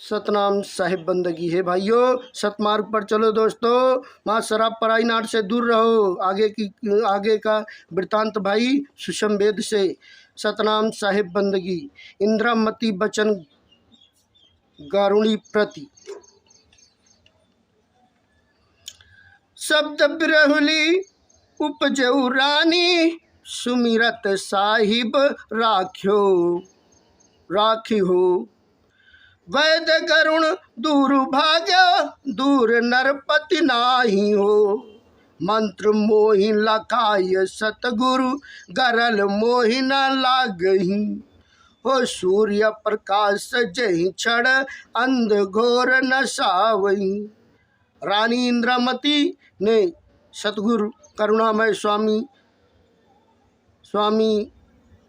सतनाम साहिब बंदगी है भाइयों। सतमार्ग पर चलो दोस्तों, माँ शराब पराई नाट से दूर रहो। आगे का वृतांत भाई सुषम वेद से। सतनाम साहिब बंदगी। इंद्रामती बचन गारुणी प्रति। शब्द बिरहुली उपजऊ रानी, सुमिरत साहिब राख्यो। वैद गरुण दूर भाग्य, दूर नरपति नाही हो। मंत्र मोहि लखाय सतगुरु, गरल मोहि न लागही। हो सूर्य प्रकाश जहि क्षण, अंध घोर न सावही। रानी इंद्रामती ने सतगुरु करुणामय स्वामी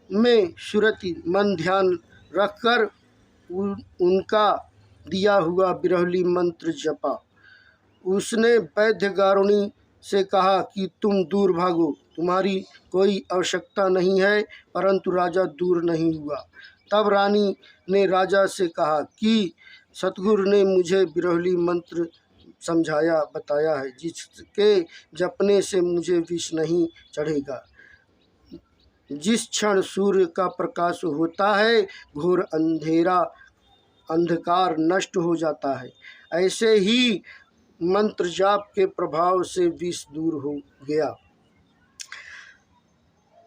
में सुरति मन ध्यान रखकर उनका दिया हुआ बिरहली मंत्र जपा। उसने वैद्य गारुणी से कहा कि तुम दूर भागो, तुम्हारी कोई आवश्यकता नहीं है। परंतु राजा दूर नहीं हुआ। तब रानी ने राजा से कहा कि सतगुरु ने मुझे बिरहली मंत्र बताया है, जिसके जपने से मुझे विष नहीं चढ़ेगा। जिस क्षण सूर्य का प्रकाश होता है, घोर अंधकार नष्ट हो जाता है। ऐसे ही मंत्र जाप के प्रभाव से विष दूर हो गया।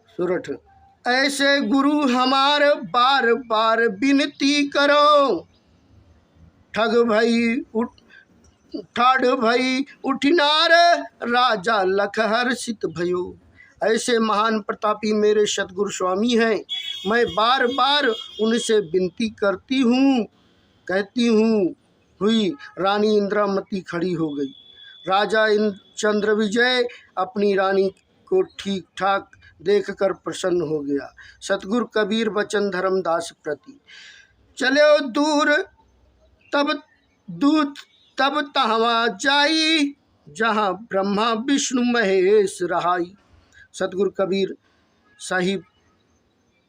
सुरठ। ऐसे गुरु हमार बार बार विनती करो, ठाड़ भई उठिनार, राजा लख हर्षित भयो। ऐसे महान प्रतापी मेरे सतगुरु स्वामी हैं। मैं बार बार उनसे विनती कहती हूँ हुई रानी इंद्रामती खड़ी हो गई। राजा चंद्रविजय अपनी रानी को ठीक ठाक देखकर प्रसन्न हो गया। सतगुरु कबीर बचन धर्मदास प्रति। चलो दूर तब तहवा जाई, जहाँ ब्रह्मा विष्णु महेश रहाई। सतगुरु कबीर साहिब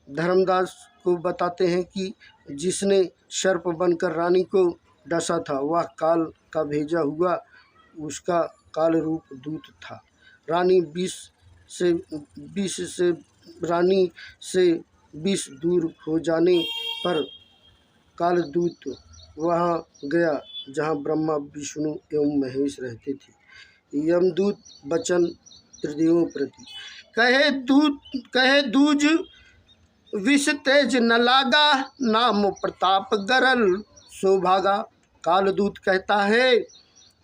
धर्मदास को बताते हैं कि जिसने सर्प बनकर रानी को डसा था, वह काल का भेजा हुआ उसका काल रूप दूत था। रानी विष दूर हो जाने पर काल दूत वहाँ गया जहाँ ब्रह्मा विष्णु एवं महेश रहते थे। यमदूत बचन त्रिदेवों प्रति। कहे दूज विष तेज न लागा, नाम प्रताप गरल सौभागा। कालदूत कहता है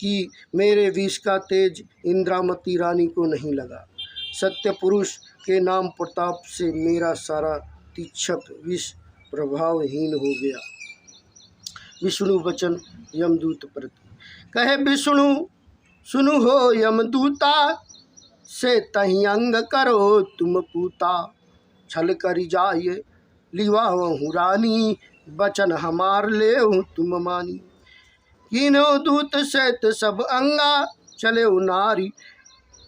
कि मेरे विष का तेज इंद्रामती रानी को नहीं लगा। सत्य पुरुष के नाम प्रताप से मेरा सारा तीक्षक विष प्रभावहीन हो गया। विष्णु वचन यमदूत प्रति। कहे विष्णु सुनु हो यमदूता, से तही अंग करो तुम पूता। छल करी जाए लिवाहु रानी, बचन हमार ले तुम मानी। कीनो दूत सैत सब अंगा, चले नारी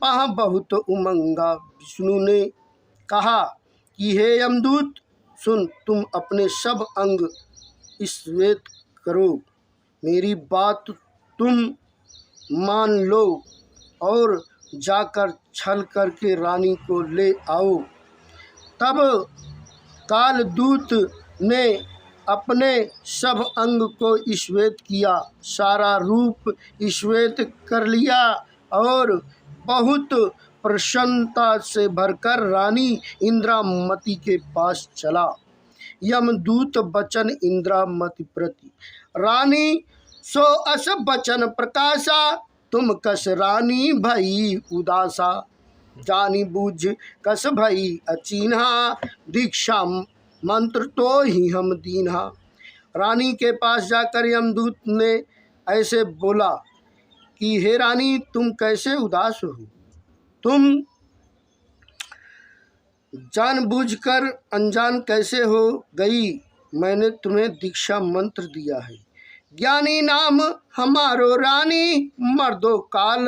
पहा बहुत उमंगा। विष्णु ने कहा कि हे यमदूत सुन, तुम अपने सब अंग श्वेत करो, मेरी बात तुम मान लो और जाकर छल करके रानी को ले आओ। तब कालदूत ने अपने सब अंग को श्वेत किया, सारा रूप श्वेत कर लिया और बहुत प्रसन्नता से भरकर रानी इंद्रामती के पास चला। यमदूत बचन इंद्रामती प्रति। रानी सो अस बचन प्रकाशा, तुम कस रानी भई उदासा। जानी बूझ कस भई अचीन्हा, दीक्षा मंत्र तो ही हम दीन्हा। रानी के पास जाकर यमदूत ने ऐसे बोला कि हे रानी, तुम कैसे उदास हो? तुम जानबूझकर अनजान कैसे हो गई? मैंने तुम्हें दीक्षा मंत्र दिया है। ज्ञानी नाम हमारो रानी, मर्दो काल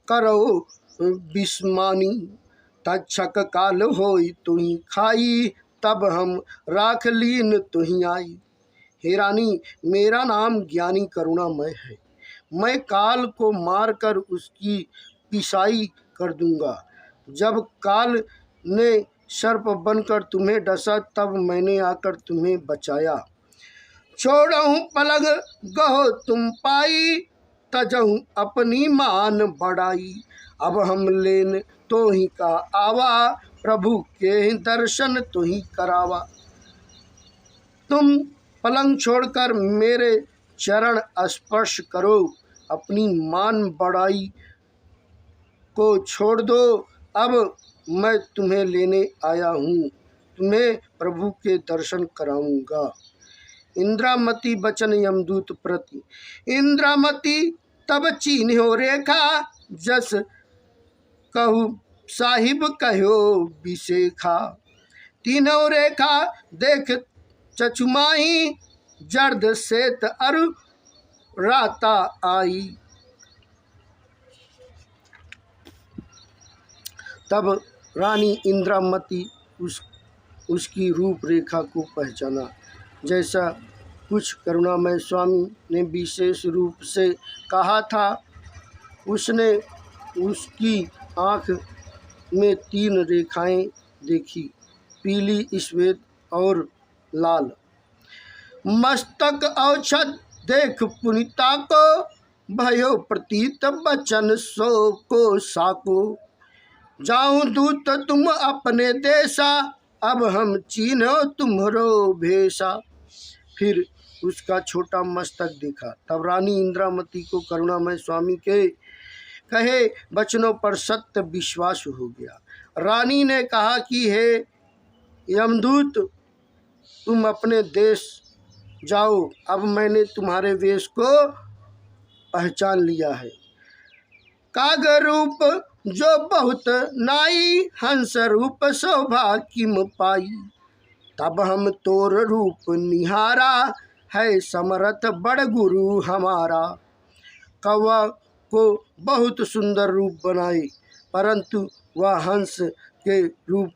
करो बिस्मानी। तक्षक काल होई तुही खाई, तब हम राख लीन तुही आई। हे रानी, मेरा नाम ज्ञानी करुणामय है। मैं काल को मारकर उसकी पिसाई कर दूंगा। जब काल ने सर्प बनकर तुम्हें डसा, तब मैंने आकर तुम्हें बचाया। छोड़हूँ पलग गहो तुम पाई, तजहूँ अपनी मान बढ़ाई। अब हम लेन तो ही का आवा, प्रभु के दर्शन तो ही करावा। तुम पलंग छोड़कर मेरे चरण स्पर्श करो, अपनी मान बढ़ाई को छोड़ दो। अब मैं तुम्हें लेने आया हूँ, तुम्हें प्रभु के दर्शन कराऊंगा। इंद्रामती बचन यमदूत प्रति। इंद्रामती तब चीन्हो रेखा, जस कहू साहिब कहो बिसेखा। तीनों रेखा देख चचुमाई, जर्द सेत अरु राता आई। तब रानी इंद्रामती उसकी रूप रेखा को पहचाना। जैसा कुछ करुणामय स्वामी ने विशेष रूप से कहा था, उसने उसकी आँख में 3 रेखाएं देखी, पीली, श्वेत और लाल। मस्तक औषध देख पुनिता को, भयो प्रतीत बचन सो को साको। जाऊं दूत तुम अपने देशा, अब हम चीन्हो तुम्हरो भेषा। फिर उसका छोटा मस्तक देखा। तब रानी इंद्रामती को करुणामय स्वामी के कहे वचनों पर सत्य विश्वास हो गया। रानी ने कहा कि हे यमदूत, तुम अपने देश जाओ, अब मैंने तुम्हारे वेश को पहचान लिया है। काग रूप जो बहुत नाई, हंस रूप शोभा किम पाई। तब हम तोर रूप निहारा, है समरथ बड़ गुरु हमारा। कौवा को बहुत सुंदर रूप बनाई, परंतु वह हंस के रूप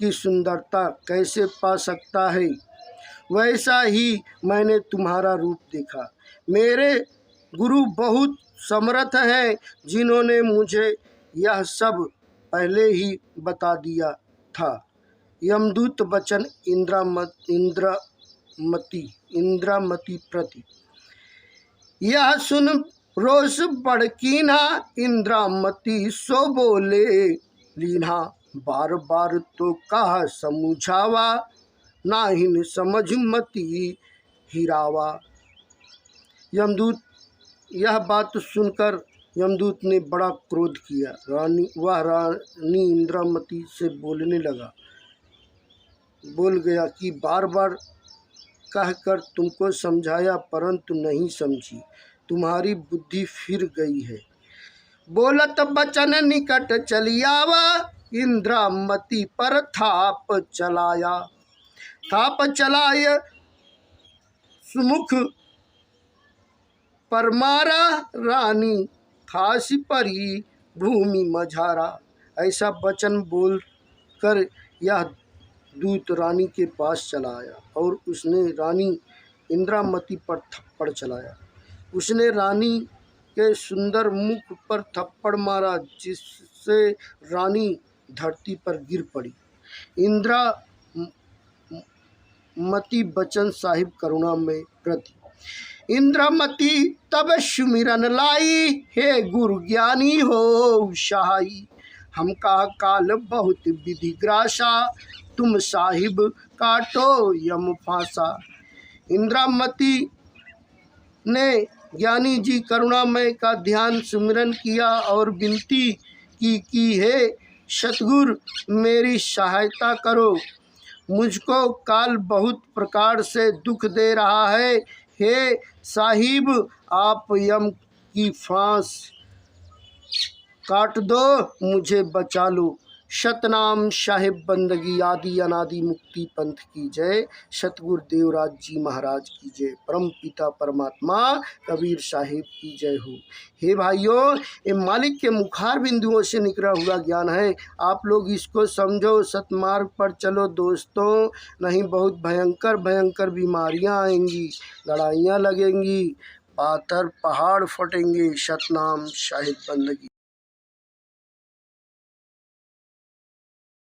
की सुंदरता कैसे पा सकता है। वैसा ही मैंने तुम्हारा रूप देखा। मेरे गुरु बहुत समर्थ हैं, जिन्होंने मुझे यह सब पहले ही बता दिया था। यमदूत वचन इंद्रामती प्रति। यह सुन रोष बढ़ कीन्हा, इंद्रामती सो बोले लीन्हा। बार बार तो कहा समझावा, नाहिन समझ मती हिरावा। यमदूत यह बात सुनकर यमदूत ने बड़ा क्रोध किया। रानी इंद्रामती से बोल गया कि बार बार कहकर तुमको समझाया, परंतु नहीं समझी, तुम्हारी बुद्धि फिर गई है। बोलत बचन निकट चलियावा, इंद्रामती पर थाप चलाया। थाप चलाय सुमुख पर मारा, रानी खासी परी भूमि मझारा। ऐसा वचन बोलकर यह दूत रानी के पास चला आया और उसने रानी इंद्रामती पर थप्पड़ चलाया। उसने रानी के सुंदर मुख पर थप्पड़ मारा, जिससे रानी धरती पर गिर पड़ी। इंद्रामती बचन साहिब करुणा में प्रति। इंद्रामती तब सुमिरन लाई, हे गुरु ज्ञानी हो सहाई। हम का काल बहुत विधि ग्रासा, तुम साहिब काटो यम फांसा। इंद्रामती ने ज्ञानी जी करुणामय का ध्यान सुमिरन किया और विनती की हे सतगुरु, मेरी सहायता करो, मुझको काल बहुत प्रकार से दुख दे रहा है। हे साहिब, आप यम की फांस काट दो, मुझे बचा लो। सतनाम साहिब बंदगी आदि अनादि मुक्ति पंथ की जय। सतगुरु देवराज जी महाराज की जय। परम पिता परमात्मा कबीर साहिब की जय हो। हे भाइयों, ये मालिक के मुखार बिंदुओं से निकला हुआ ज्ञान है। आप लोग इसको समझो, सतमार्ग पर चलो दोस्तों, नहीं बहुत भयंकर भयंकर बीमारियां आएंगी, लड़ाइयाँ लगेंगी, पाथर पहाड़ फटेंगे। सतनाम साहिब बंदगी।